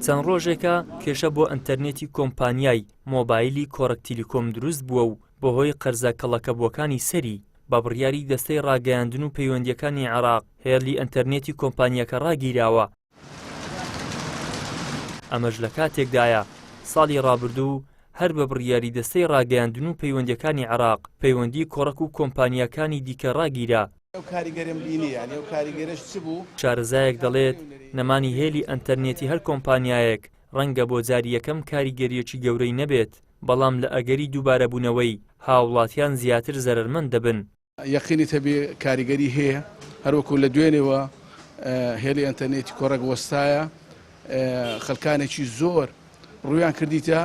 چەند ڕۆژێکە کێشە بۆ ئینتەرنێتی کۆمپانیای مۆبایلی کۆڕەک تیلیکۆم دروست بووە و بەهۆی قەرزە کەڵەکەبووەکانی سەری بە بڕیاری دەستەی ڕاگەیاندن و پەیوەندیەکانی عێراق هێڵی ئینتەرنێتی کۆمپانیەکە ڕاگیراوە. ئەمەش لە کاتێکدایە ساڵی ڕابردوو هەر بە بڕیاری دەستەی ڕاگەیاندن و پەیوەندیەکانی عێراق پەیوەندی کۆڕەک و کۆمپانیەکانی دیکە ڕاگیرا. شارەزایەک دەڵێت نەمانی هێلی ئینتەرنێتی هەر کۆمپانیایەک ڕەنگە بۆ جاری یەکەم کاریگەریەکی گەورەی نەبێت، بەڵام لە ئەگەری دووبارەبوونەوەی هاوڵاتیان زیاتر زەرمەند دەبن. یەقینی هەبێ کاریگەری هەیە، هەروەکو لە دوێنێەوە هێلی ئینتەرنێتی کۆڕەک وەستایە خەڵکانێکی زۆر ڕوویان کردیتە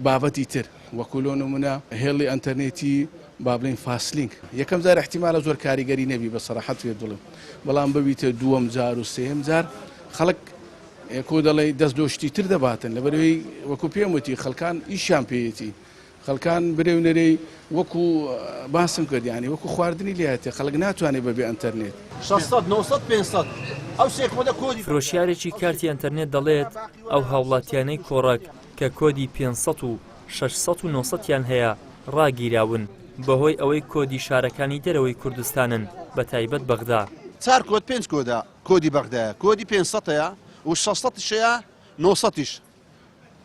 بابەتی تر، وەکو لۆ نمونە هێڵی ئینتەرنێتی با بڵین فاسلینگ یەکەم جار احتیمالە زۆر کاریگەری نەبی بە سەراحەت پێ دڵم، بەڵام ببیتە دووەم جار و سێم جار خەڵک کۆ دەڵێ دەست دۆشتی تر دەباتن، لەبەرەوەی وەکو پێم وتی خەڵکان ئیشیان پێیەتی، خەڵکان برێونەرەی وەکو باسم کرد، یعنی وەکو خواردنی لێهاتێ خەڵک ناتوانێت بەبێ ئینتەرنێت. 600 فرۆشیارێکی کارتی ئینتەرنێت دەڵێت ئەو هاوڵاتیانەی کۆڕەک کە کۆدی 500 و 600 و 900یان هەیە ڕاگیراون بەهۆی ئەوەی کۆدی شارەکانی دەرەوەی کوردستانن، بە تایبەت بەغدا. 4 کۆد 5 کۆدا کۆدی بەغدایە، کۆدی 500ەیە و 600شەیە 900ش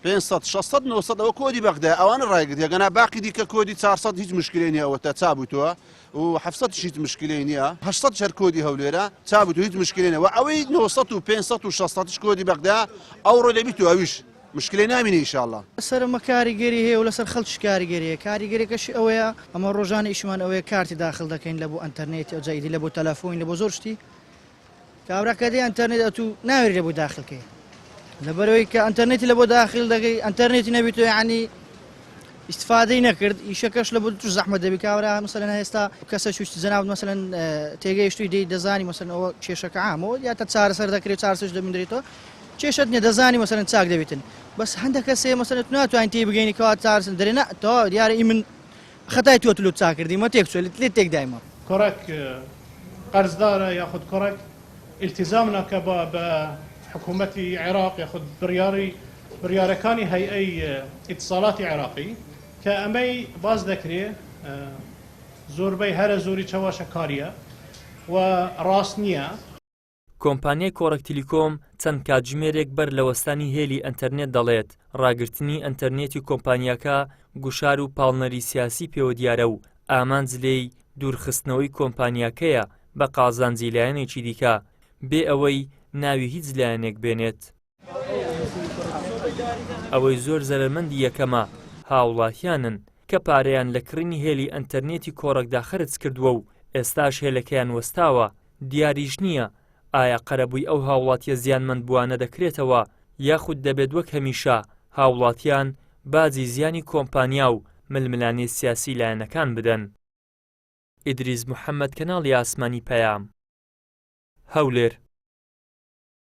500 600 900 ئەوە کۆدی بەغدایە، ئەوانە ڕایگرتیا گەنا باقی دیکە کۆدی 400 هیچ مشکلەی نییە، ئەوە تا چابوویتەوە و 700 هیچ مشکلەی نییە، 800 هەر کۆدی هەولێرە چابوویت و هیچ مشکلەی نییە، ئەوەی 900 و 500 و 600ش کۆدی بەغدایە ئەوڕۆ دەبیت و ئەویش مشکلەی نامینی ئینشاءڵڵا. لەسەرمە کاریگەری هەیە و لەسەر خەڵکیش کاریگەریە، کاریگەریەکەش ئەوەیە ئەمە ڕۆژانە ئیشمان ئەوەیە کارتی داخل دەکەین لە بۆ ئینتەرنێت، جایدی لە بۆ تەلەفۆن، لە بۆ زۆر شتی کابراکە دێ ئینتەرنێت ئەتوو ناوێت لە بۆ داخلکەی، لەبەرەوەی کە ئینتەرنێتی لە بۆ داخل دەکەی ئینتەرنێتی نەبیت و یعنی استفادەی نەکرد، ئیشەکەش لە بۆ توش زەحمەت دەبی. کابرا مەسەلەن هێستا کەسە شوشت جەناب مەسەلەن تێگەیشتوی دەی دەزانی مەسەلەن ئەوە کێشەکە عامەوە یا تا چارەسەر دەکرێت چارەسەرش دەبیندرێتەوە کێشت نییە، دەزانی مەسەلەن چاک دەبێتن، بەس هەندێک کەسێ مەسەلەن ناتوانین تێ بگەینی کەوا چارەسەر دەرێنە تەواو دیارە ئی من خەتای تۆ تلو چاکردی مە تێک چۆ لێ تێک دایمە. کۆڕەک قەرزدارە یاخود کۆڕەک التزام ناکە بە حکوومەتی عێراق یاخود بڕیارەکانی هەیئەی ئیتیساڵاتی عێراقی کە ئەمەی باز دەکرێت زۆربەی هەرە زۆری چاواشە کاریە و ڕاست نییە. کۆمپانیای کۆڕەک تیلیکۆم چەند کاتژمێرێک بەر لە وەستانی هێلی ئینتەرنێت دەڵێت ڕاگررتنی ئینتەرنێتی کۆمپانیاکە گوشار و پاڵنەری سیاسی پێوە دیارە و ئامانج لێی دوورخستنەوەی کۆمپانیاکەیە بە قازانجی لایەنێکی دیکە بێ ئەوەی ناوی هیچ لایەنێک بێنێت. ئەوەی زۆر زەرمەندی یەکەمە هاوڵاتیانن کە پارەیان لە کڕینی هێلی ئینتەرنێتی کۆڕەکدا خرج کردووە و ئێستاش هێلەکەیان وەستاوە، دیاریش نییە ئایا قەرەبووی ئەو هاوڵاتیە زیانمەند بووانە دەکرێتەوە یاخود دەبێت وەک هەمیشە هاوڵاتیان باجی زیانی کۆمپانیا و ململانەی سیاسی لایەنەکان بدەن. ئیدریس محەممەد، کەناڵی ئاسمانی پەیام، هەولێر.